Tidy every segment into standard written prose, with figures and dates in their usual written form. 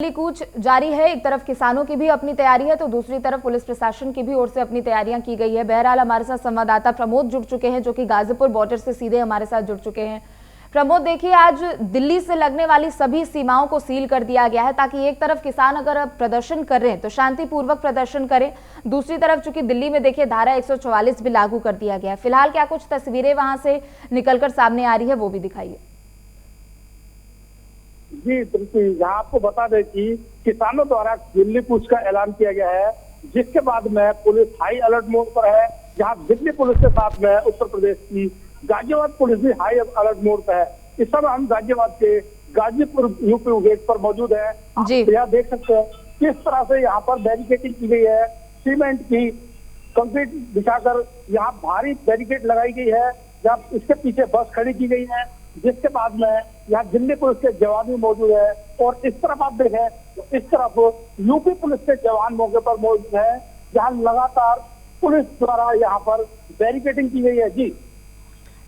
दिल्ली कूच जारी है। एक तरफ किसानों की भी अपनी तैयारी है तो दूसरी तरफ पुलिस प्रशासन की भी ओर से अपनी तैयारियां की गई है। बहरहाल हमारे साथ संवाददाता प्रमोद जुड़ चुके हैं जो कि गाजीपुर बॉर्डर से सीधे हमारे साथ जुड़ चुके हैं। प्रमोद, देखिए, आज दिल्ली से लगने वाली सभी सीमाओं को सील कर दिया गया है ताकि एक तरफ किसान अगर प्रदर्शन कर रहे हैं तो शांतिपूर्वक प्रदर्शन करें, दूसरी तरफ चूंकि दिल्ली में देखिए धारा 144 भी लागू कर दिया गया है। फिलहाल क्या कुछ तस्वीरें वहां से निकलकर सामने आ रही है वो भी दिखाइए। जी बिल्कुल, यहाँ आपको बता दें कि किसानों द्वारा दिल्ली कूच का ऐलान किया गया है, जिसके बाद में पुलिस हाई अलर्ट मोड पर है। जहाँ दिल्ली पुलिस के साथ में उत्तर प्रदेश की गाजियाबाद पुलिस भी हाई अलर्ट मोड पर है। इस समय हम गाजियाबाद के गाजीपुर यूपी गेट पर मौजूद है। आप यहाँ देख सकते हैं किस तरह से यहाँ पर बैरिकेडिंग की गई है। सीमेंट की कंक्रीट बिछाकर यहाँ भारी बैरिकेड लगाई गई है। जहाँ इसके पीछे बस खड़ी की गई है, जिसके बाद में यहाँ दिल्ली पुलिस के जवान भी मौजूद है। और इस तरफ आप देखें तो इस तरफ यूपी पुलिस के जवान मौके पर मौजूद है, जहाँ लगातार पुलिस द्वारा यहाँ पर बैरिकेडिंग की गई है। जी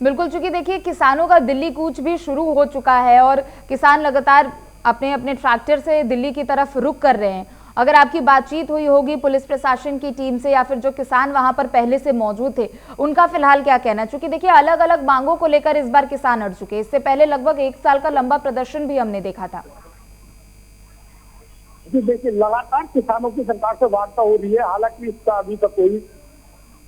बिल्कुल, चूंकि देखिए किसानों का दिल्ली कूच भी शुरू हो चुका है और किसान लगातार अपने अपने ट्रैक्टर से दिल्ली की तरफ रुख कर रहे हैं। अगर आपकी बातचीत हुई होगी पुलिस प्रशासन की टीम से या फिर जो किसान वहां पर पहले से मौजूद थे, उनका फिलहाल क्या कहना है? चूंकि देखिए अलग अलग मांगों को लेकर इस बार किसान अड़ चुके हैं। इससे पहले लगभग 1 साल का लंबा प्रदर्शन भी हमने देखा था। जी देखिए, लगातार किसानों की सरकार से वार्ता हो रही है, हालांकि इसका अभी तक कोई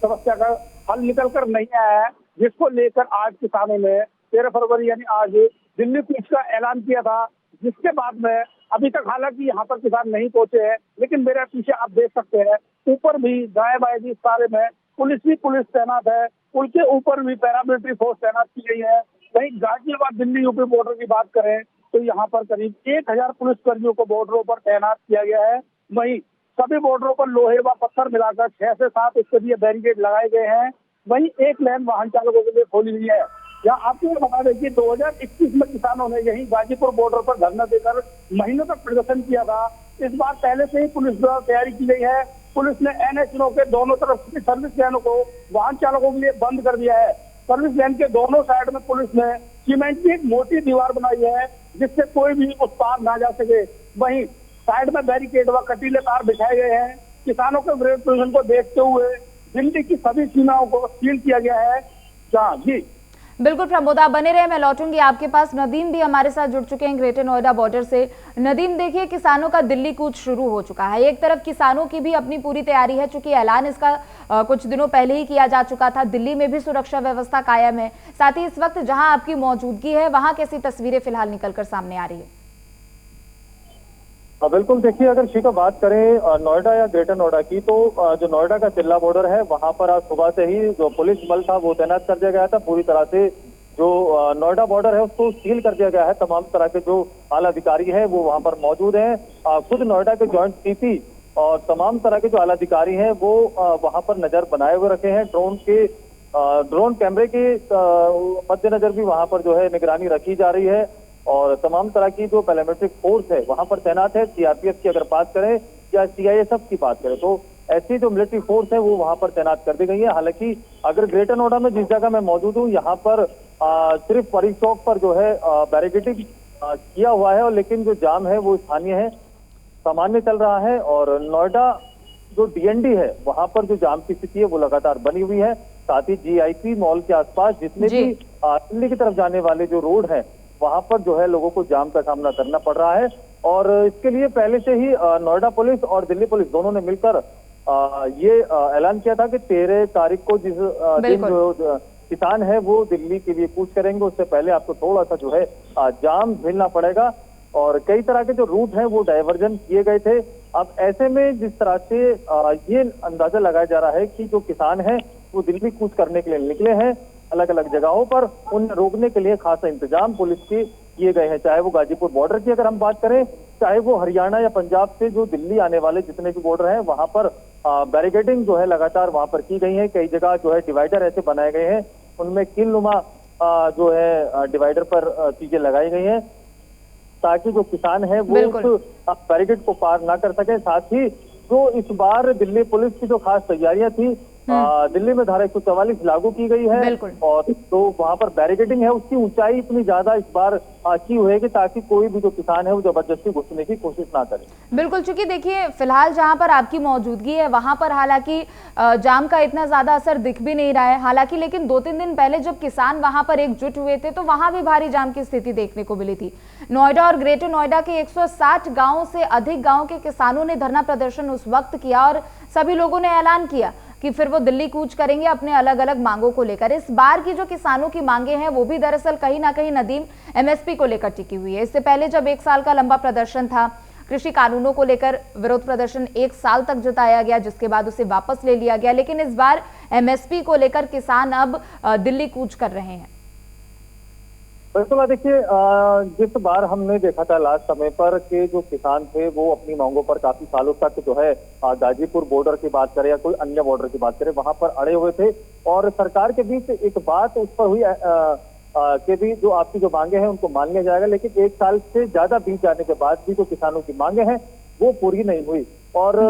समस्या का हल निकल कर नहीं आया है, जिसको लेकर आज किसानों ने 13 फरवरी यानी आज दिल्ली कूच का ऐलान किया था। जिसके बाद में अभी तक हालांकि यहाँ पर किसान नहीं पहुंचे हैं, लेकिन मेरे पीछे आप देख सकते हैं ऊपर भी दाएं बाएं भी सारे में पुलिस तैनात है। उनके ऊपर भी पैरामिलिट्री फोर्स तैनात की गई है। वहीं गाजियाबाद दिल्ली यूपी बॉर्डर की बात करें तो यहाँ पर करीब 1000 पुलिस कर्मियों को बॉर्डरों पर तैनात किया गया है। वहीं सभी बॉर्डरों पर लोहे व पत्थर मिलाकर 6 से 7 इसके लिए बैरिकेड लगाए गए हैं। वहीं एक लेन वाहन चालकों के लिए खोली हुई है। यहाँ आपको बता दें कि 2021 में किसानों ने यही गाजीपुर बॉर्डर पर धरना देकर महीनों तक प्रदर्शन किया था। इस बार पहले से ही पुलिस द्वारा तैयारी की गई है। पुलिस ने NH के दोनों तरफ की सर्विस लेनों को वाहन चालकों के लिए बंद कर दिया है। सर्विस लेन के दोनों साइड में पुलिस ने सीमेंट की एक मोटी दीवार बनाई है, जिससे कोई भी उस पार ना जा सके। वहीं साइड में बैरिकेड व कटीले तार बिछाए गए हैं। किसानों के विरोध प्रदर्शन को देखते हुए दिल्ली की सभी सीमाओं को सील किया गया है। जी बिल्कुल प्रमोद, आप बने रहे, मैं लौटूंगी आपके पास। नदीम भी हमारे साथ जुड़ चुके हैं ग्रेटर नोएडा बॉर्डर से। नदीम, देखिए किसानों का दिल्ली कूच शुरू हो चुका है। एक तरफ किसानों की भी अपनी पूरी तैयारी है, चूंकि ऐलान इसका कुछ दिनों पहले ही किया जा चुका था। दिल्ली में भी सुरक्षा व्यवस्था कायम है। साथ ही इस वक्त जहां आपकी मौजूदगी है वहां कैसी तस्वीरें फिलहाल निकलकर सामने आ रही है? बिल्कुल, देखिए अगर शी का बात करें नोएडा या ग्रेटर नोएडा की, तो जो नोएडा का चिल्ला बॉर्डर है वहां पर आज सुबह से ही जो पुलिस बल था वो तैनात कर दिया गया था। पूरी तरह से जो नोएडा बॉर्डर है उसको सील कर दिया गया है। तमाम तरह के जो आला अधिकारी है वो वहां पर मौजूद हैं। खुद नोएडा के जॉइंट CP और तमाम तरह के जो आला अधिकारी हैं वो वहां पर नजर बनाए हुए रखे हैं। ड्रोन कैमरे के मद्देनजर भी वहां पर जो है निगरानी रखी जा रही है और तमाम तरह की जो पैरामिलिट्री फोर्स है वहां पर तैनात है। CRPF की अगर बात करें या CISF की बात करें तो ऐसी जो मिलिट्री फोर्स है वो वहां पर तैनात कर दी गई है। हालांकि अगर ग्रेटर नोएडा में जिस जगह मैं मौजूद हूँ यहाँ पर सिर्फ परी चौक पर जो है बैरिकेडिंग किया हुआ है, और लेकिन जो जाम है वो स्थानीय है, सामान्य चल रहा है। और नोएडा जो DND है वहां पर जो जाम की स्थिति है वो लगातार बनी हुई है। साथ ही GIP मॉल के आसपास जितने भी दिल्ली की तरफ जाने वाले जो रोड है वहां पर जो है लोगों को जाम का सामना करना पड़ रहा है। और इसके लिए पहले से ही नोएडा पुलिस और दिल्ली पुलिस दोनों ने मिलकर ये ऐलान किया था कि 13 तारीख को जिस दिन जो किसान है वो दिल्ली के लिए कूच करेंगे, उससे पहले आपको थोड़ा सा जो है जाम झेलना पड़ेगा। और कई तरह के जो रूट हैं वो डायवर्जन किए गए थे। अब ऐसे में जिस तरह से ये अंदाजा लगाया जा रहा है कि जो किसान हैं वो दिल्ली कूच करने के लिए निकले हैं, अलग अलग जगहों पर उन्हें रोकने के लिए खासा इंतजाम पुलिस के किए गए हैं। चाहे वो गाजीपुर बॉर्डर की अगर हम बात करें, चाहे वो हरियाणा या पंजाब से जो दिल्ली आने वाले जितने भी बॉर्डर हैं वहां पर बैरिकेडिंग जो है लगातार वहां पर की गई है। कई जगह जो है डिवाइडर ऐसे बनाए गए हैं, उनमें कीलनुमा जो है डिवाइडर पर चीजें लगाई गई हैं ताकि जो किसान है वो उस बैरिकेड को पार ना कर सके। साथ ही जो इस बार दिल्ली पुलिस की जो खास तैयारियां थी दिल्ली में धारा 144 लागू की गई है। बिल्कुल। और तो वहां पर बैरिकेडिंग है, उसकी ऊंचाई इतनी ज्यादा इस बार की हुई है कि ताकि कोई भी जो किसान है वो जबरदस्ती घुसने की कोशिश ना करे। बिल्कुल, चूंकि देखिए फिलहाल जहां पर आपकी मौजूदगी है वहां पर हालांकि जाम का इतना ज्यादा असर दिख भी नहीं रहा है हालांकि, लेकिन 2-3 दिन पहले जब किसान वहां पर एकजुट हुए थे तो वहां भी भारी जाम की स्थिति देखने को मिली थी। नोएडा और ग्रेटर नोएडा के 160 गांवों से अधिक गांवों के किसानों ने धरना प्रदर्शन उस वक्त किया और सभी लोगों ने ऐलान किया कि फिर वो दिल्ली कूच करेंगे अपने अलग अलग मांगों को लेकर। इस बार की जो किसानों की मांगे हैं वो भी दरअसल कहीं ना कहीं नदीम एमएसपी को लेकर टिकी हुई है। इससे पहले जब 1 साल का लंबा प्रदर्शन था, कृषि कानूनों को लेकर विरोध प्रदर्शन 1 साल तक जताया गया, जिसके बाद उसे वापस ले लिया गया, लेकिन इस बार एमएसपी को लेकर किसान अब दिल्ली कूच कर रहे हैं। बिल्कुल, देखिए जिस बार हमने देखा था लास्ट समय पर कि जो किसान थे वो अपनी मांगों पर काफी सालों तक जो है गाजीपुर बॉर्डर की बात करें या कोई अन्य बॉर्डर की बात करें वहां पर अड़े हुए थे और सरकार के बीच एक बात उस पर हुई कि भी जो आपकी जो मांगे हैं उनको मान लिया जाएगा, लेकिन 1 साल से ज्यादा बीत जाने के बाद भी जो किसानों की मांगे हैं वो पूरी नहीं हुई और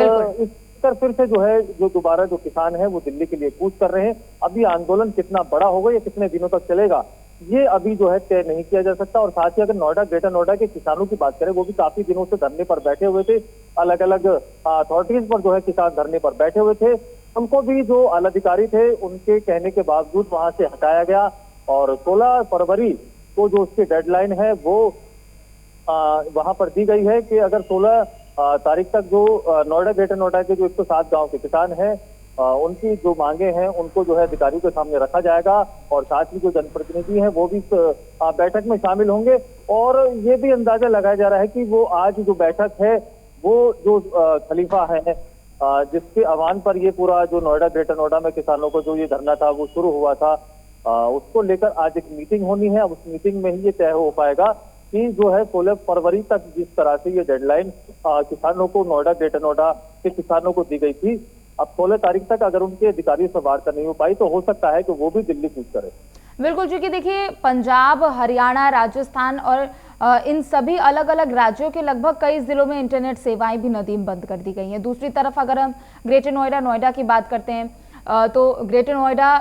इस पर फिर से जो है जो दोबारा जो किसान है वो दिल्ली के लिए कूच कर रहे हैं। अभी आंदोलन कितना बड़ा होगा या कितने दिनों तक चलेगा ये अभी जो है तय नहीं किया जा सकता। और साथ ही अगर नोएडा ग्रेटर नोएडा के किसानों की बात करें वो भी काफी दिनों से धरने पर बैठे हुए थे, अलग अलग अथॉरिटीज पर जो है किसान धरने पर बैठे हुए थे। उनको भी जो आला अधिकारी थे उनके कहने के बावजूद वहां से हटाया गया और 16 फरवरी को जो उसकी डेडलाइन है वो वहां पर दी गई है कि अगर 16 तारीख तक जो नोएडा ग्रेटर नोएडा के जो 107 गांव के किसान हैं उनकी जो मांगे हैं उनको जो है अधिकारियों के सामने रखा जाएगा और साथ ही जो जनप्रतिनिधि हैं वो भी बैठक में शामिल होंगे। और ये भी अंदाजा लगाया जा रहा है कि वो आज जो बैठक है वो जो खलीफा है जिसके आह्वान पर ये पूरा जो नोएडा ग्रेटर नोएडा में किसानों को जो ये धरना था वो शुरू हुआ था, उसको लेकर आज एक मीटिंग होनी है। अब उस मीटिंग में ही ये तय हो पाएगा कि जो है 16 फरवरी तक जिस तरह से ये डेडलाइन किसानों को नोएडा ग्रेटर नोएडा के किसानों को दी गई थी, अब 16 तारीख तक अगर उनके अधिकारियों से वार्ता नहीं हो पाई तो हो सकता है कि वो भी दिल्ली कूच करे। बिल्कुल, क्योंकि देखिए पंजाब, हरियाणा, राजस्थान और इन सभी अलग अलग राज्यों के लगभग कई जिलों में इंटरनेट सेवाएं भी नदीम बंद कर दी गई हैं। दूसरी तरफ अगर हम ग्रेटर नोएडा की बात करते हैं तो ग्रेटर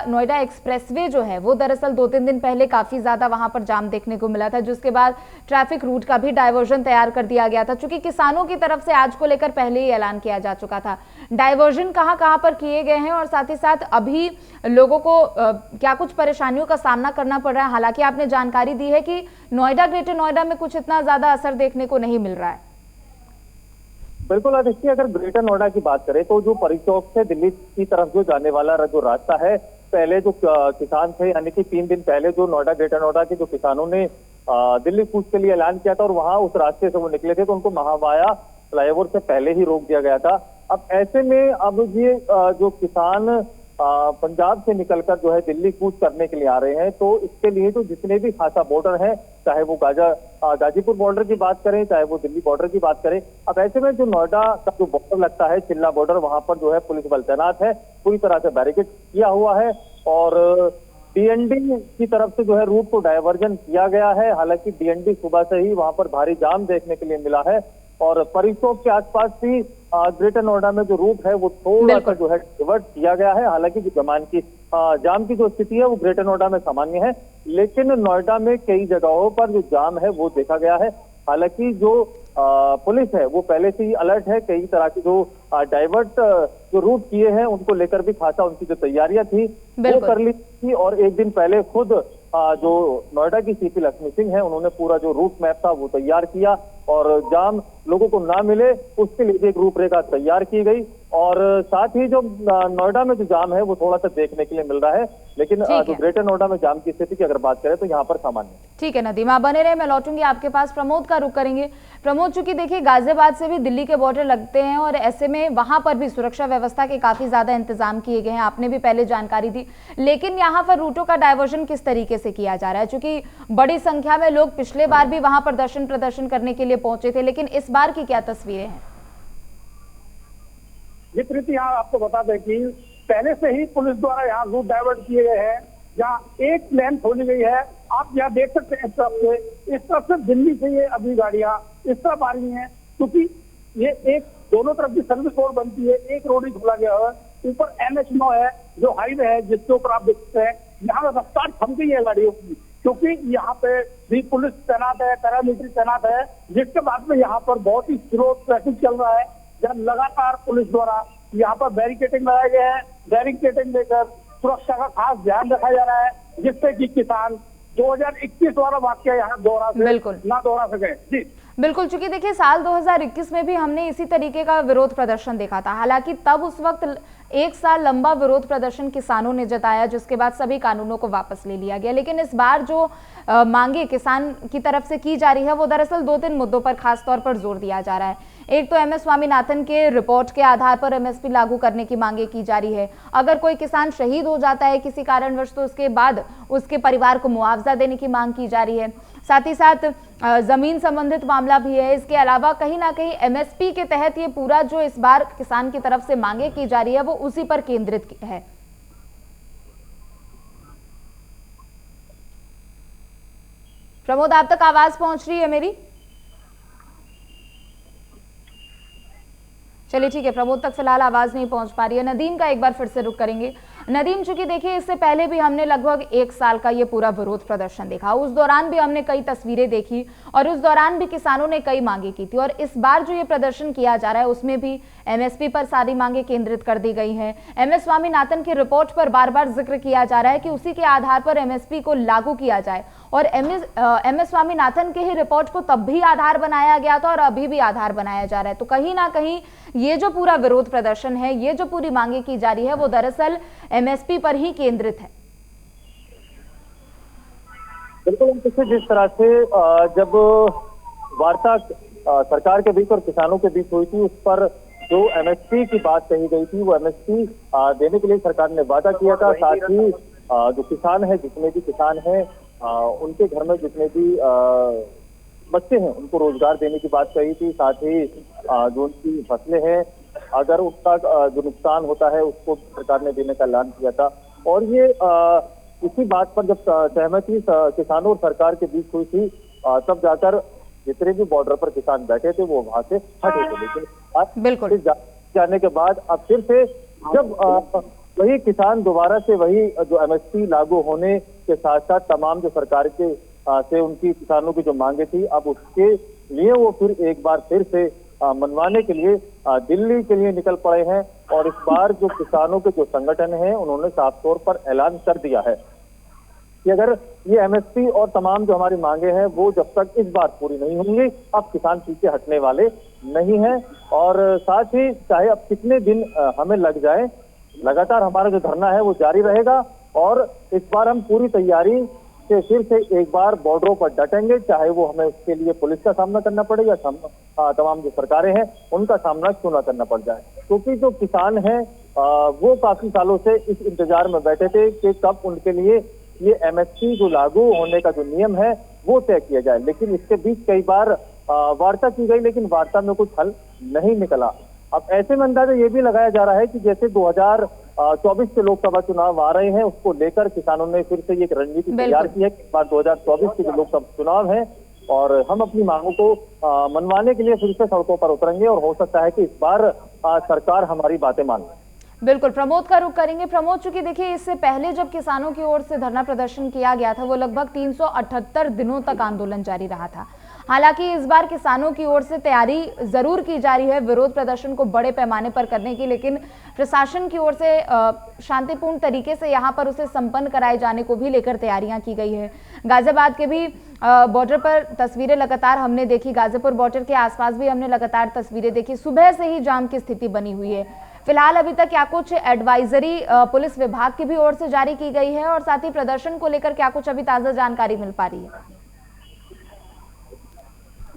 नोएडा एक्सप्रेसवे जो है वो दरअसल 2-3 दिन पहले काफी ज्यादा वहां पर जाम देखने को मिला था, जिसके बाद ट्रैफिक रूट का भी डायवर्जन तैयार कर दिया गया था। चूंकि किसानों की तरफ से आज को लेकर पहले ही ऐलान किया जा चुका था। डायवर्जन कहां पर किए गए हैं और साथ ही साथ अभी लोगों को क्या कुछ परेशानियों का सामना करना पड़ रहा है। हालांकि आपने जानकारी दी है कि नोएडा ग्रेटर नोएडा में कुछ इतना ज्यादा असर देखने को नहीं मिल रहा है। बिल्कुल, देखिए अगर ग्रेटर नोएडा की बात करें तो जो परी चौक से दिल्ली की तरफ जो जाने वाला जो रास्ता है, पहले जो किसान थे यानी कि 3 दिन पहले जो नोएडा ग्रेटर नोएडा के जो किसानों ने दिल्ली कूच के लिए ऐलान किया था और वहां उस रास्ते से वो निकले थे तो उनको महामाया फ्लाईओवर से पहले ही रोक दिया गया था। अब ऐसे में अब ये जो किसान पंजाब से निकलकर जो है दिल्ली कूच करने के लिए आ रहे हैं तो इसके लिए जो जितने भी खासा बॉर्डर है, चाहे वो गाजीपुर बॉर्डर की बात करें चाहे वो दिल्ली बॉर्डर की बात करें, अब ऐसे में जो नोएडा का जो बॉर्डर लगता है चिल्ला बॉर्डर, वहां पर जो है पुलिस बल तैनात है, पूरी तरह से बैरिकेड किया हुआ है और डीएनडी की तरफ से जो है रूट को डायवर्जन किया गया है। हालांकि डीएनडी सुबह से ही वहां पर भारी जाम देखने के लिए मिला है और परी चौक के आसपास भी ग्रेटर नोएडा में जो रूट है वो थोड़ा सा जो है डिवर्ट किया गया है। हालांकि जो जाम की जो स्थिति है वो ग्रेटर नोएडा में सामान्य है, लेकिन नोएडा में कई जगहों पर जो जाम है वो देखा गया है। हालांकि जो पुलिस है वो पहले से ही अलर्ट है, कई तरह की जो डाइवर्ट जो रूट किए हैं उनको लेकर भी खासा उनकी जो तैयारियां थी वो कर ली थी और एक दिन पहले खुद जो नोएडा की सीपी लक्ष्मी सिंह है उन्होंने पूरा जो रूट मैप था वो तैयार किया और जाम लोगों को ना मिले उसके लिए एक रूपरेखा तैयार की गई और साथ ही जो नोएडा में जो जाम है वो थोड़ा सा देखने के लिए मिल रहा है, लेकिन जो ग्रेटर नोएडा में जाम की स्थिति की अगर बात करें तो यहाँ पर सामान्य। ठीक है नदीम, आप बने रहे, मैं लौटूंगी आपके पास। प्रमोद का रुख करेंगे। प्रमोद, चूंकि देखिए गाजियाबाद से भी दिल्ली के बॉर्डर लगते हैं और ऐसे में वहां पर भी सुरक्षा व्यवस्था के काफी ज्यादा इंतजाम किए गए हैं, आपने भी पहले जानकारी दी, लेकिन यहाँ पर रूटों का डायवर्जन किस तरीके से किया जा रहा है? चूंकि बड़ी संख्या में लोग पिछले बार भी वहां पर प्रदर्शन करने के लिए पहुंचे थे, लेकिन इस बार की क्या तस्वीरें हैं? ये प्रीति, यहाँ आपको बता दें कि पहले से ही पुलिस द्वारा यहाँ रूट डाइवर्ट किए गए हैं, जहाँ एक लेन खोली गई है। आप यहाँ देख सकते हैं इस तरफ से दिल्ली से ये अभी गाड़ियां इस तरफ आ रही हैं, क्योंकि ये एक दोनों तरफ की सर्विस रोड बनती है, एक रोड ही खोला गया है। ऊपर NH9 है, जो हाईवे है जिसके ऊपर आप देखते हैं यहाँ पे रफ्तार थम गई है गाड़ियों की, क्योंकि यहाँ पे भी पुलिस तैनात है, पैरामिलिट्री तैनात है, जिसके बाद में यहाँ पर बहुत ही स्लो ट्रैफिक चल रहा है। जब लगातार पुलिस द्वारा यहाँ पर बैरिकेडिंग लगाए गए हैं, बैरिकेडिंग लेकर सुरक्षा का खास ध्यान रखा जा रहा है, जिससे कि किसान 2021 वाला वाक्य यहाँ ना दोहरा सके। जी बिल्कुल, चूंकि देखिए साल 2021 में भी हमने इसी तरीके का विरोध प्रदर्शन देखा था। हालांकि तब उस वक्त एक साल लंबा विरोध प्रदर्शन किसानों ने जताया, जिसके बाद सभी कानूनों को वापस ले लिया गया। लेकिन इस बार जो मांगे किसान की तरफ से की जा रही है वो दरअसल 2-3 मुद्दों पर खास तौर पर जोर दिया जा रहा है। एक तो MS स्वामीनाथन के रिपोर्ट के आधार पर MSP लागू करने की मांगे की जा रही है। अगर कोई किसान शहीद हो जाता है किसी कारणवश तो उसके बाद उसके परिवार को मुआवजा देने की मांग की जा रही है। साथ ही साथ जमीन संबंधित मामला भी है। इसके अलावा कहीं ना कहीं MSP के तहत ये पूरा जो इस बार किसान की तरफ से मांगे की जा रही है वो उसी पर केंद्रित है। प्रमोद, आप तक आवाज पहुंच रही है मेरी? चलिए ठीक है, प्रमोद तक फिलहाल आवाज नहीं पहुंच पा रही है। नदीम का एक बार फिर से रुख करेंगे। नदीम, चूंकि देखिए इससे पहले भी हमने लगभग 1 साल का ये पूरा विरोध प्रदर्शन देखा, उस दौरान भी हमने कई तस्वीरें देखी और उस दौरान भी किसानों ने कई मांगे की थी। और इस बार जो ये प्रदर्शन किया जा रहा है उसमें भी MSP पर सारी मांगे केंद्रित कर दी गई हैं। MS स्वामीनाथन की रिपोर्ट पर बार बार जिक्र किया जा रहा है कि उसी के आधार पर MSP को लागू किया जाए। और MS स्वामीनाथन के ही रिपोर्ट को तब भी आधार बनाया गया था और अभी भी आधार बनाया जा रहा है। तो कहीं ना कहीं ये जो पूरा विरोध प्रदर्शन है, ये जो पूरी मांगे की जा रही है वो दरअसल MSP पर ही केंद्रित है। बिल्कुल, जिस तरह से जब वार्ता सरकार के बीच और किसानों के बीच हुई थी, उस पर जो MSP की बात कही गई थी वो MSP देने के लिए सरकार ने वादा किया था। साथ ही जो किसान है, जितने भी किसान हैं, उनके घर में जितने भी बच्चे हैं उनको रोजगार देने की बात कही थी। साथ ही जो उनकी फसलें हैं, अगर उसका जो नुकसान होता है उसको सरकार ने देने का ऐलान किया था। और ये इसी बात पर जब सहमति किसानों और सरकार के बीच हुई थी, तब जाकर जितने भी बॉर्डर पर किसान बैठे थे वो वहां से हटे थे। लेकिन बिल्कुल जाने के बाद अब फिर से जब वही किसान दोबारा से वही जो MSP लागू होने के साथ साथ तमाम जो सरकार के से उनकी किसानों की जो मांगे थी, अब उसके लिए वो फिर एक बार फिर से मनवाने के लिए दिल्ली के लिए निकल पड़े हैं। और इस बार जो किसानों के जो संगठन हैं उन्होंने साफ तौर पर ऐलान कर दिया है कि अगर ये MSP और तमाम जो हमारी मांगे हैं वो जब तक इस बार पूरी नहीं होंगी, अब किसान पीछे हटने वाले नहीं हैं। और साथ ही चाहे अब कितने दिन हमें लग जाए, लगातार हमारा जो धरना है वो जारी रहेगा। और इस बार हम पूरी तैयारी से फिर से एक बार बॉर्डरों पर डटेंगे, चाहे वो हमें उसके लिए पुलिस का सामना करना पड़े या तमाम जो सरकारें हैं उनका सामना क्यों ना करना पड़ जाए। क्योंकि जो किसान हैं वो काफी सालों से इस इंतजार में बैठे थे कि कब उनके लिए ये MSP जो लागू होने का जो नियम है वो तय किया जाए। लेकिन इसके बीच कई बार वार्ता की गई, लेकिन वार्ता में कुछ हल नहीं निकला। अब ऐसे में अंदाजा ये भी लगाया जा रहा है कि जैसे 2024 के लोकसभा चुनाव आ रहे हैं, उसको लेकर किसानों ने फिर से एक रणनीति तैयार की है कि 2024 के जो लोकसभा चुनाव है और हम अपनी मांगों को मनवाने के लिए फिर से सड़कों पर उतरेंगे। और हो सकता है कि इस बार सरकार हमारी बातें मान ले। बिल्कुल, प्रमोद का रुख करेंगे। प्रमोद, चूंकि देखिए इससे पहले जब किसानों की ओर से धरना प्रदर्शन किया गया था वो लगभग 378 दिनों तक आंदोलन जारी रहा था। हालांकि इस बार किसानों की ओर से तैयारी जरूर की जा रही है विरोध प्रदर्शन को बड़े पैमाने पर करने की, लेकिन प्रशासन की ओर से शांतिपूर्ण तरीके से यहां पर उसे संपन्न कराए जाने को भी लेकर तैयारियां की गई है। गाजियाबाद के भी बॉर्डर पर तस्वीरें लगातार हमने देखी, गाजीपुर बॉर्डर के आसपास भी हमने लगातार तस्वीरें देखी। सुबह से ही जाम की स्थिति बनी हुई है। फिलहाल अभी तक क्या कुछ एडवाइजरी पुलिस विभाग की भी ओर से जारी की गई है और साथ ही प्रदर्शन को लेकर क्या कुछ अभी ताजा जानकारी मिल पा रही है?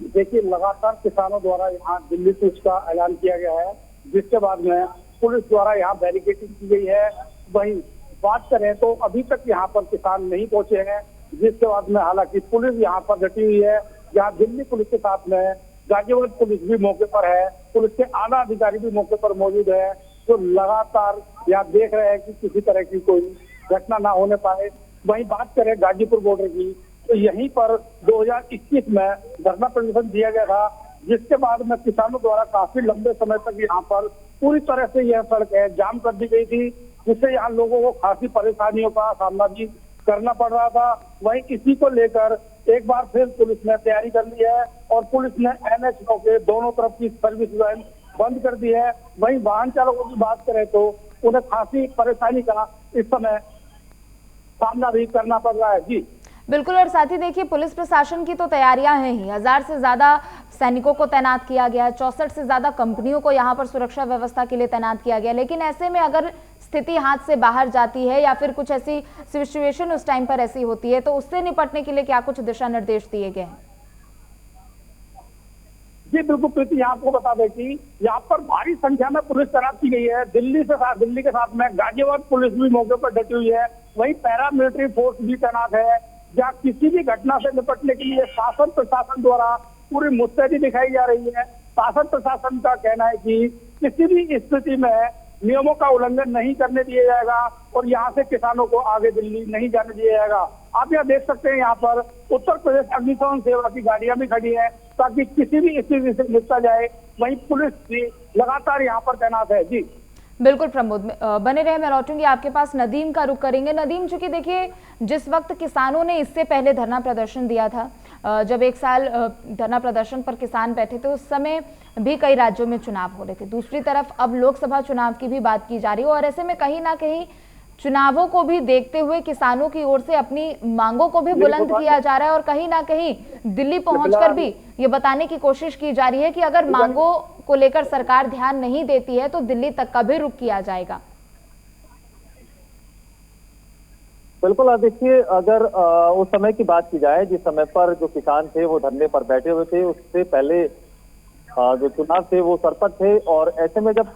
देखिए, लगातार किसानों द्वारा यहाँ दिल्ली से इसका ऐलान किया गया है, जिसके बाद में पुलिस द्वारा यहाँ बैरिकेडिंग की गई है। वहीं बात करें तो अभी तक यहाँ पर किसान नहीं पहुंचे हैं, जिसके बाद में हालांकि पुलिस यहाँ पर डटी हुई है। यहाँ दिल्ली पुलिस के साथ में गाजियाबाद पुलिस भी मौके पर है, पुलिस के आला अधिकारी भी मौके पर मौजूद है, जो लगातार यहाँ देख रहे हैं कि किसी तरह की कोई घटना ना होने पाए। वहीं बात करें गाजीपुर बॉर्डर की, तो यहीं पर 2021 में धरना प्रदर्शन दिया गया था, जिसके बाद में किसानों द्वारा काफी लंबे समय तक यहाँ पर पूरी तरह से यह सड़क है जाम कर दी गई थी। जिससे यहाँ लोगों को खासी परेशानियों का सामना भी करना पड़ रहा था। वहीं इसी को लेकर एक बार फिर पुलिस ने तैयारी कर ली है और पुलिस ने NH9 के दोनों तरफ की सर्विस वैन बंद कर दी है। वहीं वाहन चालकों की बात करें तो उन्हें खासी परेशानी का इस समय सामना भी करना पड़ रहा है। जी बिल्कुल, और साथ ही देखिए पुलिस प्रशासन की तो तैयारियां हैं ही, 1000 से ज्यादा सैनिकों को तैनात किया गया है, 64 से ज्यादा कंपनियों को यहां पर सुरक्षा व्यवस्था के लिए तैनात किया गया। लेकिन ऐसे में अगर स्थिति हाथ से बाहर जाती है या फिर कुछ ऐसी सिचुएशन उस टाइम पर ऐसी होती है तो उससे निपटने के लिए क्या कुछ दिशा निर्देश दिए गए हैं? जी बिल्कुल प्रीति, यहाँ आपको बता दें कि यहाँ पर भारी संख्या में पुलिस तैनात की गई है। दिल्ली के साथ में गाजियाबाद पुलिस भी मौके पर डटी हुई है। वहीं पैरामिलिट्री फोर्स भी तैनात है, जहाँ किसी भी घटना से निपटने के लिए शासन प्रशासन द्वारा पूरी मुस्तैदी दिखाई जा रही है। शासन प्रशासन का कहना है कि किसी भी स्थिति में नियमों का उल्लंघन नहीं करने दिया जाएगा और यहाँ से किसानों को आगे दिल्ली नहीं जाने दिया जाएगा। आप यहाँ देख सकते हैं, यहाँ पर उत्तर प्रदेश अग्निशमन सेवा की गाड़ियां भी खड़ी हैं ताकि किसी भी स्थिति से निपटा जाए। वहीं पुलिस भी लगातार यहाँ पर तैनात है। जी बिल्कुल प्रमोद, बने रहे, मैं लौटूंगी आपके पास। नदीम का रुख करेंगे। नदीम, चूंकि देखिए जिस वक्त किसानों ने इससे पहले धरना प्रदर्शन दिया था, जब 1 साल धरना प्रदर्शन पर किसान बैठे थे, उस समय भी कई राज्यों में चुनाव हो रहे थे। दूसरी तरफ अब लोकसभा चुनाव की भी बात की जा रही है और ऐसे में कहीं ना कहीं चुनावों को भी देखते हुए किसानों की ओर से अपनी मांगों को भी बुलंद किया जा रहा है और कहीं ना कहीं दिल्ली पहुंचकर भी ये बताने की कोशिश की जा रही है कि अगर मांगों को लेकर सरकार ध्यान नहीं देती है तो दिल्ली तक का भी रुख किया जाएगा। बिल्कुल, आप देखिए, अगर उस समय की बात की जाए जिस समय पर जो किसान थे वो धरने पर बैठे हुए थे, उससे पहले जो चुनाव थे वो सरपट थे। और ऐसे में जब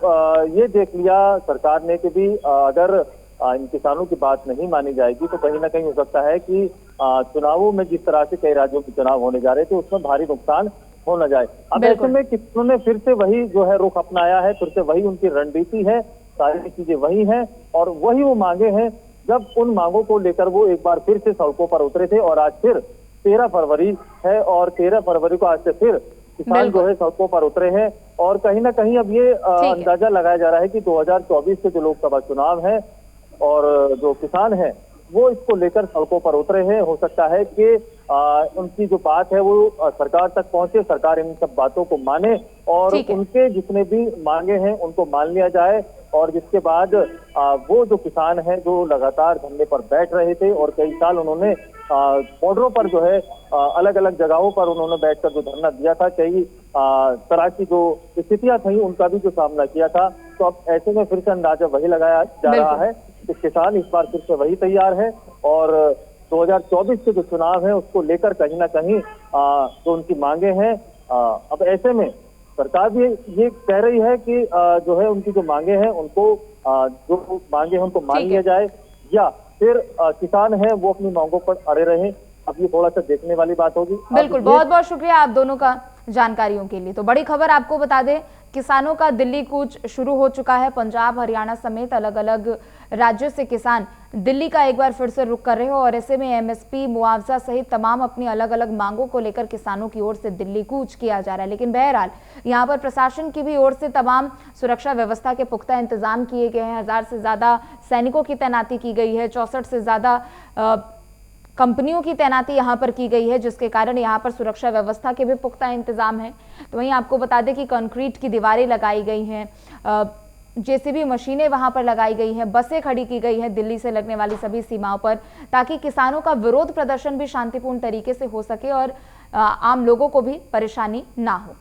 ये देख लिया सरकार ने कि भी अगर इन किसानों की बात नहीं मानी जाएगी तो कहीं ना कहीं हो सकता है कि चुनावों में जिस तरह से कई राज्यों में चुनाव होने जा रहे थे उसमें भारी नुकसान हो न जाए। अब ऐसे में किसानों ने फिर से वही जो है रुख अपनाया है, फिर से वही उनकी रणनीति है, सारी चीजें वही हैं और वही वो मांगे हैं। जब उन मांगों को लेकर वो एक बार फिर से सड़कों पर उतरे थे और आज फिर 13 फरवरी है और 13 फरवरी को आज से फिर किसान जो है सड़कों पर उतरे हैं। और कहीं ना कहीं अब ये अंदाजा लगाया जा रहा है कि 2024 के जो लोकसभा चुनाव है और जो किसान हैं वो इसको लेकर सड़कों पर उतरे हैं। हो सकता है कि उनकी जो बात है वो सरकार तक पहुंचे, सरकार इन सब बातों को माने और उनके जितने भी मांगे हैं उनको मान लिया जाए। और जिसके बाद वो जो किसान हैं जो लगातार धरने पर बैठ रहे थे और कई साल उन्होंने बॉर्डरों पर जो है अलग अलग जगहों पर उन्होंने बैठकर जो धरना दिया था, कई तरह की जो स्थितियां थी उनका भी जो सामना किया था, तो अब ऐसे में फिर से अंदाजा वही लगाया जा रहा है कि किसान इस बार फिर से वही तैयार है और 2024 के जो चुनाव है उसको लेकर कहीं ना कहीं जो उनकी मांगे हैं, अब ऐसे में सरकार भी ये कह रही है कि जो है उनकी जो मांगे हैं उनको जो मांगे हैं उनको मान लिया जाए या फिर किसान है वो अपनी मांगों पर अड़े रहे। अब ये थोड़ा सा देखने वाली बात होगी। बिल्कुल, बहुत बहुत शुक्रिया आप दोनों का जानकारियों के लिए। तो बड़ी खबर आपको बता दें, किसानों का दिल्ली कूच शुरू हो चुका है। पंजाब, हरियाणा समेत अलग अलग राज्यों से किसान दिल्ली का एक बार फिर से रुख कर रहे हो और ऐसे में MSP, मुआवजा सहित तमाम अपनी अलग अलग मांगों को लेकर किसानों की ओर से दिल्ली कूच किया जा रहा है। लेकिन बहरहाल यहाँ पर प्रशासन की भी ओर से तमाम सुरक्षा व्यवस्था के पुख्ता इंतजाम किए गए हैं। 1000 से ज्यादा सैनिकों की तैनाती की गई है, 64 से ज्यादा कंपनियों की तैनाती यहां पर की गई है, जिसके कारण यहां पर सुरक्षा व्यवस्था के भी पुख्ता इंतजाम है। तो वहीं आपको बता दें कि कंक्रीट की दीवारें लगाई गई हैं, JCB मशीनें वहां पर लगाई गई हैं, बसें खड़ी की गई हैं दिल्ली से लगने वाली सभी सीमाओं पर, ताकि किसानों का विरोध प्रदर्शन भी शांतिपूर्ण तरीके से हो सके और आम लोगों को भी परेशानी ना हो।